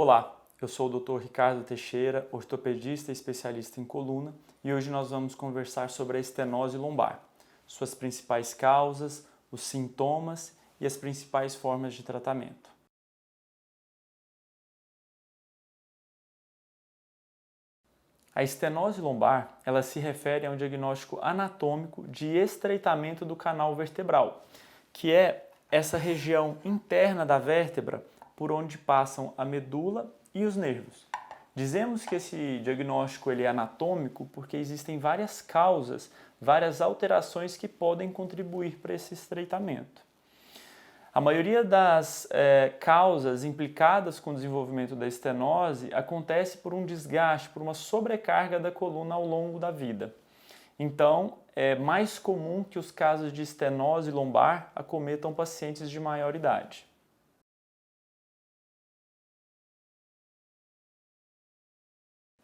Olá, eu sou o Dr. Ricardo Teixeira, ortopedista e especialista em coluna, e hoje nós vamos conversar sobre a estenose lombar, suas principais causas, os sintomas e as principais formas de tratamento. A estenose lombar, ela se refere a um diagnóstico anatômico de estreitamento do canal vertebral, que é essa região interna da vértebra por onde passam a medula e os nervos. Dizemos que esse diagnóstico ele é anatômico porque existem várias causas, várias alterações que podem contribuir para esse estreitamento. A maioria das causas implicadas com o desenvolvimento da estenose acontece por um desgaste, por uma sobrecarga da coluna ao longo da vida. Então, é mais comum que os casos de estenose lombar acometam pacientes de maior idade.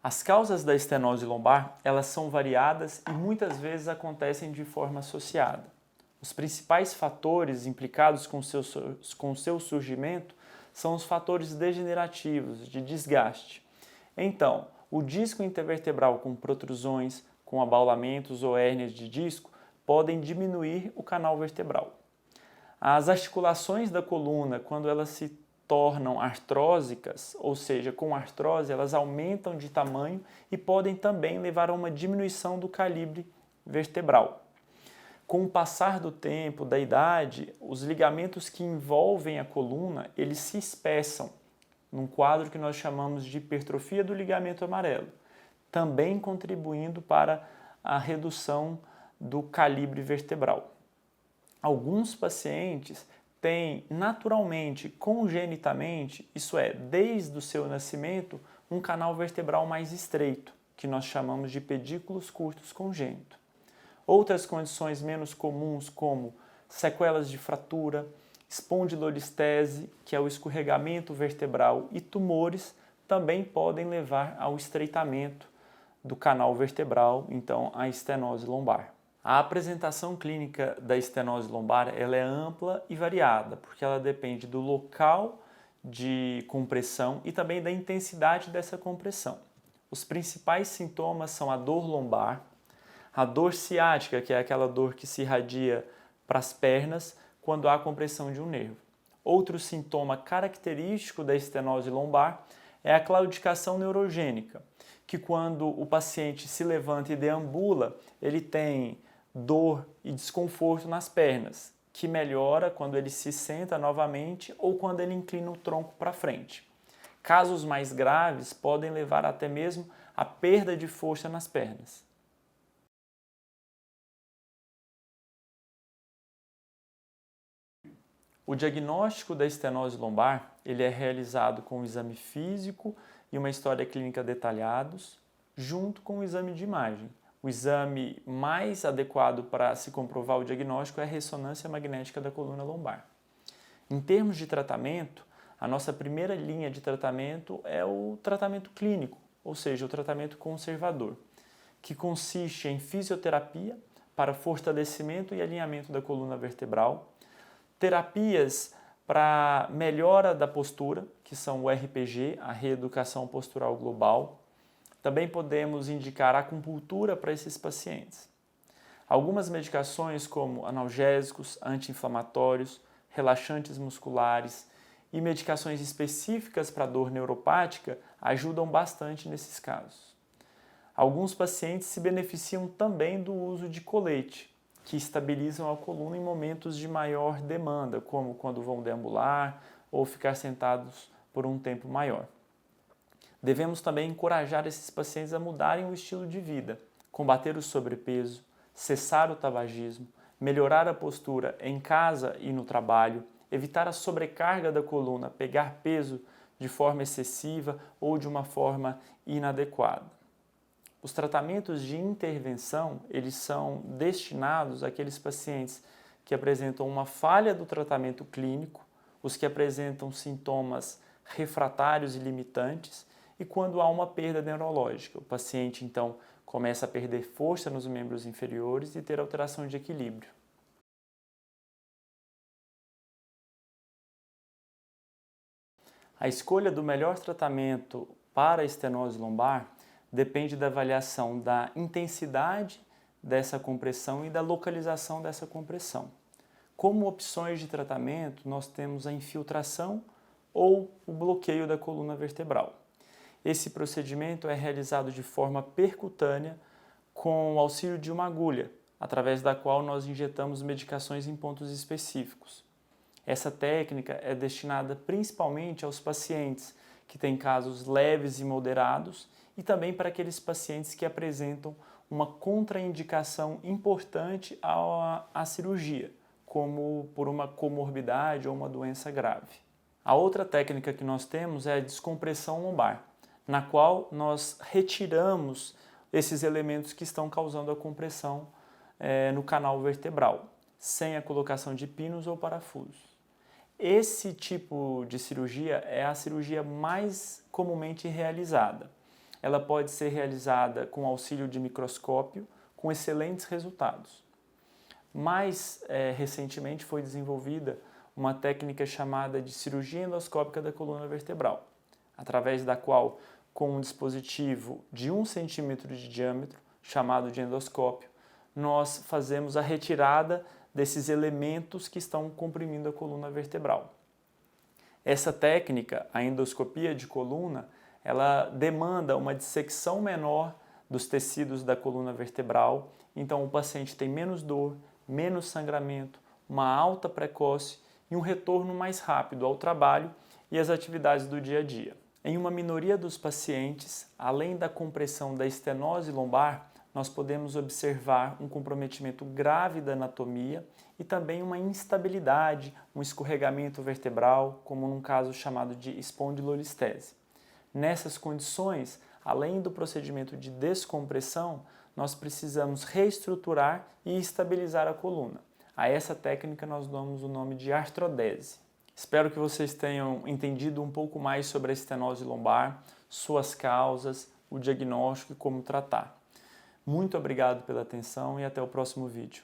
As causas da estenose lombar, elas são variadas e muitas vezes acontecem de forma associada. Os principais fatores implicados com seu surgimento são os fatores degenerativos, de desgaste. Então, o disco intervertebral com protrusões, com abaulamentos ou hérnias de disco, podem diminuir o canal vertebral. As articulações da coluna, quando elas se tornam artrósicas, ou seja, com artrose, elas aumentam de tamanho e podem também levar a uma diminuição do calibre vertebral. Com o passar do tempo, da idade, os ligamentos que envolvem a coluna, eles se espessam num quadro que nós chamamos de hipertrofia do ligamento amarelo, também contribuindo para a redução do calibre vertebral. Alguns pacientes têm naturalmente, congenitamente, isso é, desde o seu nascimento, um canal vertebral mais estreito, que nós chamamos de pedículos curtos congênito. Outras condições menos comuns, como sequelas de fratura, espondilolistese, que é o escorregamento vertebral, e tumores, também podem levar ao estreitamento do canal vertebral, então a estenose lombar. A apresentação clínica da estenose lombar ela é ampla e variada, porque ela depende do local de compressão e também da intensidade dessa compressão. Os principais sintomas são a dor lombar, a dor ciática, que é aquela dor que se irradia para as pernas quando há compressão de um nervo. Outro sintoma característico da estenose lombar é a claudicação neurogênica, que quando o paciente se levanta e deambula, ele tem dor e desconforto nas pernas, que melhora quando ele se senta novamente ou quando ele inclina o tronco para frente. Casos mais graves podem levar até mesmo à perda de força nas pernas. O diagnóstico da estenose lombar ele é realizado com um exame físico e uma história clínica detalhados, junto com o exame de imagem. O exame mais adequado para se comprovar o diagnóstico é a ressonância magnética da coluna lombar. Em termos de tratamento, a nossa primeira linha de tratamento é o tratamento clínico, ou seja, o tratamento conservador, que consiste em fisioterapia para fortalecimento e alinhamento da coluna vertebral, terapias para melhora da postura, que são o RPG, a reeducação postural global. Também podemos indicar acupuntura para esses pacientes. Algumas medicações como analgésicos, anti-inflamatórios, relaxantes musculares e medicações específicas para dor neuropática ajudam bastante nesses casos. Alguns pacientes se beneficiam também do uso de colete, que estabilizam a coluna em momentos de maior demanda, como quando vão deambular ou ficar sentados por um tempo maior. Devemos também encorajar esses pacientes a mudarem o estilo de vida, combater o sobrepeso, cessar o tabagismo, melhorar a postura em casa e no trabalho, evitar a sobrecarga da coluna, pegar peso de forma excessiva ou de uma forma inadequada. Os tratamentos de intervenção, eles são destinados àqueles pacientes que apresentam uma falha do tratamento clínico, os que apresentam sintomas refratários e limitantes, e quando há uma perda neurológica. O paciente, então, começa a perder força nos membros inferiores e ter alteração de equilíbrio. A escolha do melhor tratamento para a estenose lombar depende da avaliação da intensidade dessa compressão e da localização dessa compressão. Como opções de tratamento, nós temos a infiltração ou o bloqueio da coluna vertebral. Esse procedimento é realizado de forma percutânea com o auxílio de uma agulha, através da qual nós injetamos medicações em pontos específicos. Essa técnica é destinada principalmente aos pacientes que têm casos leves e moderados e também para aqueles pacientes que apresentam uma contraindicação importante à cirurgia, como por uma comorbidade ou uma doença grave. A outra técnica que nós temos é a descompressão lombar, na qual nós retiramos esses elementos que estão causando a compressão no canal vertebral, sem a colocação de pinos ou parafusos. Esse tipo de cirurgia é a cirurgia mais comumente realizada. Ela pode ser realizada com auxílio de microscópio, com excelentes resultados. Mais recentemente foi desenvolvida uma técnica chamada de cirurgia endoscópica da coluna vertebral, através da qual, com um dispositivo de 1 centímetro de diâmetro, chamado de endoscópio, nós fazemos a retirada desses elementos que estão comprimindo a coluna vertebral. Essa técnica, a endoscopia de coluna, ela demanda uma dissecção menor dos tecidos da coluna vertebral, então o paciente tem menos dor, menos sangramento, uma alta precoce e um retorno mais rápido ao trabalho e às atividades do dia a dia. Em uma minoria dos pacientes, além da compressão da estenose lombar, nós podemos observar um comprometimento grave da anatomia e também uma instabilidade, um escorregamento vertebral, como num caso chamado de espondilolistese. Nessas condições, além do procedimento de descompressão, nós precisamos reestruturar e estabilizar a coluna. A essa técnica nós damos o nome de artrodese. Espero que vocês tenham entendido um pouco mais sobre a estenose lombar, suas causas, o diagnóstico e como tratar. Muito obrigado pela atenção e até o próximo vídeo.